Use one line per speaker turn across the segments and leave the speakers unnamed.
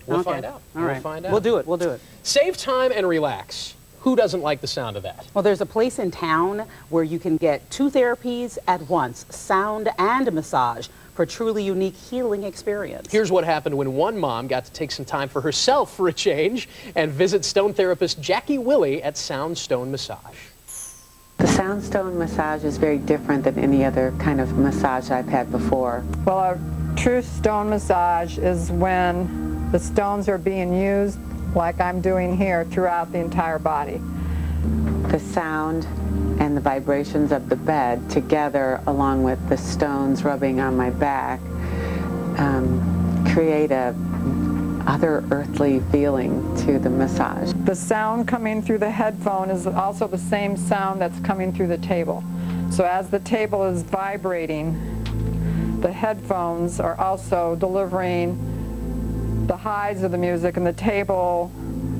We'll find out.
All right.
We'll find out.
We'll do it. We'll do it.
Save time and relax. Who doesn't like the sound of that?
Well, there's a place in town where you can get 2 therapies at once, sound and massage, for a truly unique healing experience.
Here's what happened when one mom got to take some time for herself for a change and visit stone therapist Jackie Willie at Soundstone Massage.
The Soundstone massage is very different than any other kind of massage I've had before.
Well, a true stone massage is when the stones are being used like I'm doing here throughout the entire body.
The sound and the vibrations of the bed together, along with the stones rubbing on my back, create a other earthly feeling to the massage.
The sound coming through the headphone is also the same sound that's coming through the table. So as the table is vibrating, the headphones are also delivering the highs of the music, and the table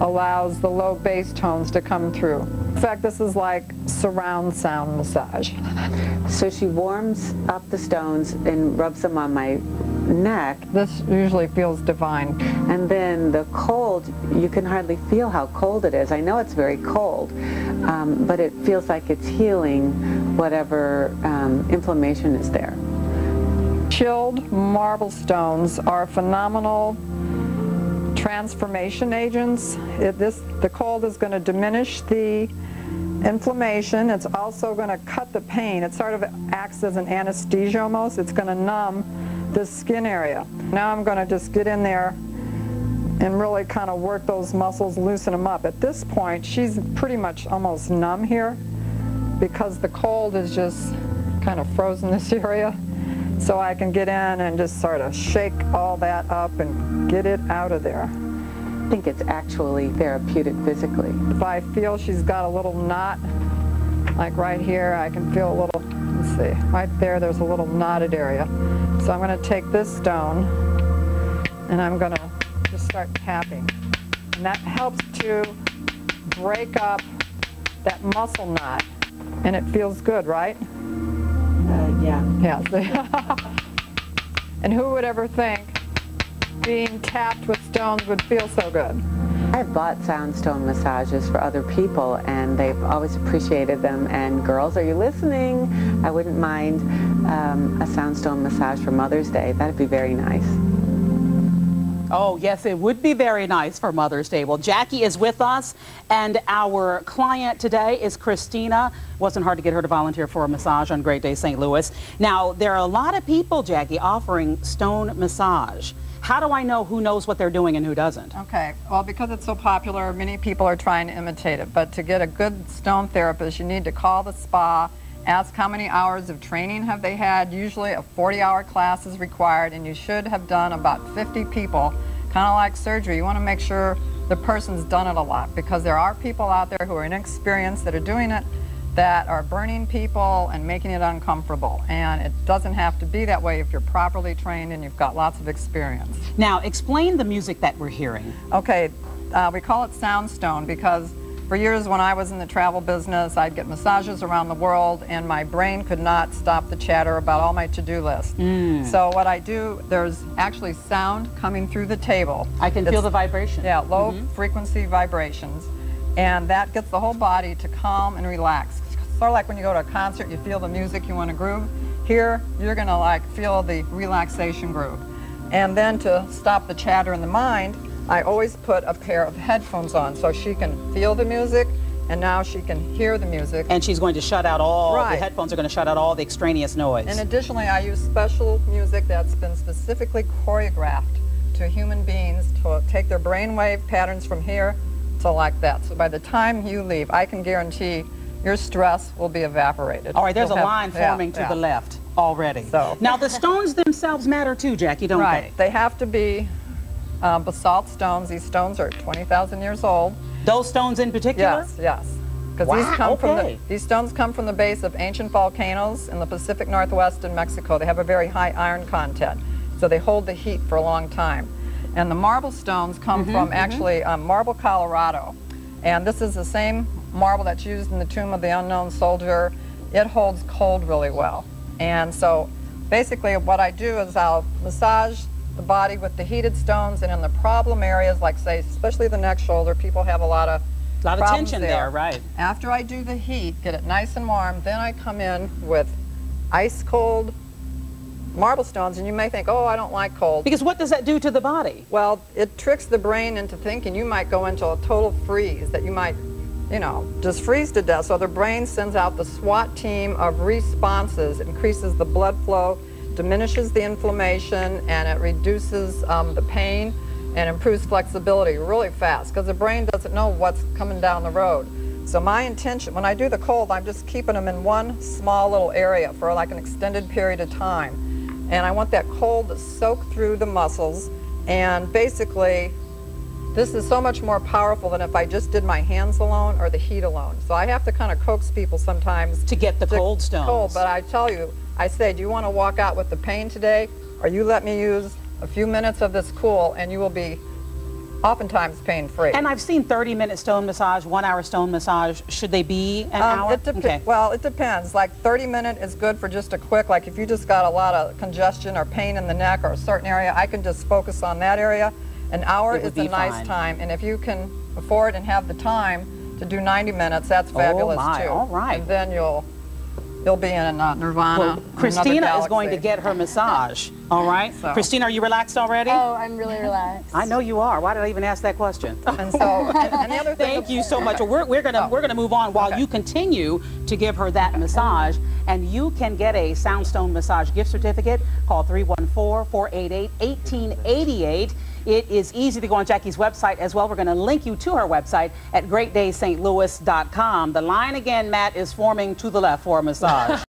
allows the low bass tones to come through. In fact, this is like surround sound massage.
So she warms up the stones and rubs them on my neck.
This usually feels divine.
And then the cold, you can hardly feel how cold it is. I know it's very cold, but it feels like it's healing whatever inflammation is there.
Chilled marble stones are phenomenal transformation agents. The cold is going to diminish the inflammation. It's also going to cut the pain. It sort of acts as an anesthesia almost. It's going to numb this skin area. Now I'm going to just get in there and really kind of work those muscles, loosen them up. At this point, she's pretty much almost numb here because the cold is just kind of frozen this area. So I can get in and just sort of shake all that up and get it out of there.
I think it's actually therapeutic physically.
If I feel she's got a little knot, like right here, I can feel a little, let's see, right there, there's a little knotted area. So I'm going to take this stone and I'm going to just start tapping. And that helps to break up that muscle knot. And it feels good, right?
Yeah.
Yeah. And who would ever think being tapped with stones would feel so good?
I've bought Soundstone massages for other people, and they've always appreciated them. And girls, are you listening? I wouldn't mind a Soundstone massage for Mother's Day. That'd be very nice.
Oh, yes, it would be very nice for Mother's Day. Well, Jackie is with us, and our client today is Christina. Wasn't hard to get her to volunteer for a massage on Great Day St. Louis. Now, there are a lot of people, Jackie, offering stone massage. How do I know who knows what they're doing and who doesn't?
Okay, well, because it's so popular, many people are trying to imitate it. But to get a good stone therapist, you need to call the spa, ask how many hours of training have they had. Usually a 40-hour class is required, and you should have done about 50 people. Kind of like surgery, you want to make sure the person's done it a lot, because there are people out there who are inexperienced that are doing it, that are burning people and making it uncomfortable. And it doesn't have to be that way if you're properly trained and you've got lots of experience.
Now, explain the music that we're hearing.
Okay, we call it Soundstone because for years when I was in the travel business, I'd get massages around the world and my brain could not stop the chatter about all my to-do lists. So what I do, there's actually sound coming through the table.
I can feel the vibration.
Yeah, low frequency vibrations. And that gets the whole body to calm and relax. Sort of like when you go to a concert, you feel the music, you want to groove. Here, you're going to like feel the relaxation groove. And then to stop the chatter in the mind, I always put a pair of headphones on so she can feel the music, and now she can hear the music.
And she's going to shut out all, the headphones are going to shut out all the extraneous noise.
And additionally, I use special music that's been specifically choreographed to human beings to take their brainwave patterns from here to like that. So by the time you leave, I can guarantee your stress will be evaporated.
All right, there's a line forming to the left already.
So.
Now, the stones themselves matter too, Jackie, don't they?
They have to be basalt stones. These stones are 20,000 years old.
Those stones in particular?
Yes, yes. Because these come from these stones come from the base of ancient volcanoes in the Pacific Northwest in Mexico. They have a very high iron content, so they hold the heat for a long time. And the marble stones come from actually Marble, Colorado. And this is the same marble that's used in the Tomb of the Unknown Soldier. It holds cold really well. And so basically what I do is I'll massage the body with the heated stones, and in the problem areas, like say, especially the neck, shoulder, people have a lot of
tension there, right?
After I do the heat, get it nice and warm, then I come in with ice cold marble stones, and you may think, oh, I don't like cold.
Because what does that do to the body?
Well, it tricks the brain into thinking you might go into a total freeze, that you might, you know, just freeze to death. So the brain sends out the SWAT team of responses, increases the blood flow, diminishes the inflammation, and it reduces the pain and improves flexibility really fast, because the brain doesn't know what's coming down the road. So my intention, when I do the cold, I'm just keeping them in one small little area for like an extended period of time. And I want that cold to soak through the muscles, and basically this is so much more powerful than if I just did my hands alone or the heat alone. So I have to kind of coax people sometimes
to get the cold stones.
Cold, but I tell you, I say, do you want to walk out with the pain today, or you let me use a few minutes of this cool and you will be oftentimes pain-free.
And I've seen 30-minute stone massage, 1-hour stone massage. Should they be an hour?
Okay. Well, it depends. Like 30-minute is good for just a quick, like if you just got a lot of congestion or pain in the neck or a certain area, I can just focus on that area. An hour is a nice time, and if you can afford and have the time to do 90 minutes, that's fabulous too.
All right.
And then you'll be in nirvana.
Well, Christina is going to get her massage. All right.
So.
Christina, are you relaxed already?
Oh, I'm really relaxed.
I know you are. Why did I even ask that question?
And so, and the other thing.
Thank you so much. We're gonna move on while you continue to give her that massage, and you can get a Soundstone massage gift certificate. Call 314-488-1888. It is easy to go on Jackie's website as well. We're going to link you to her website at greatdaysstlouis.com. The line again, Matt, is forming to the left for a massage.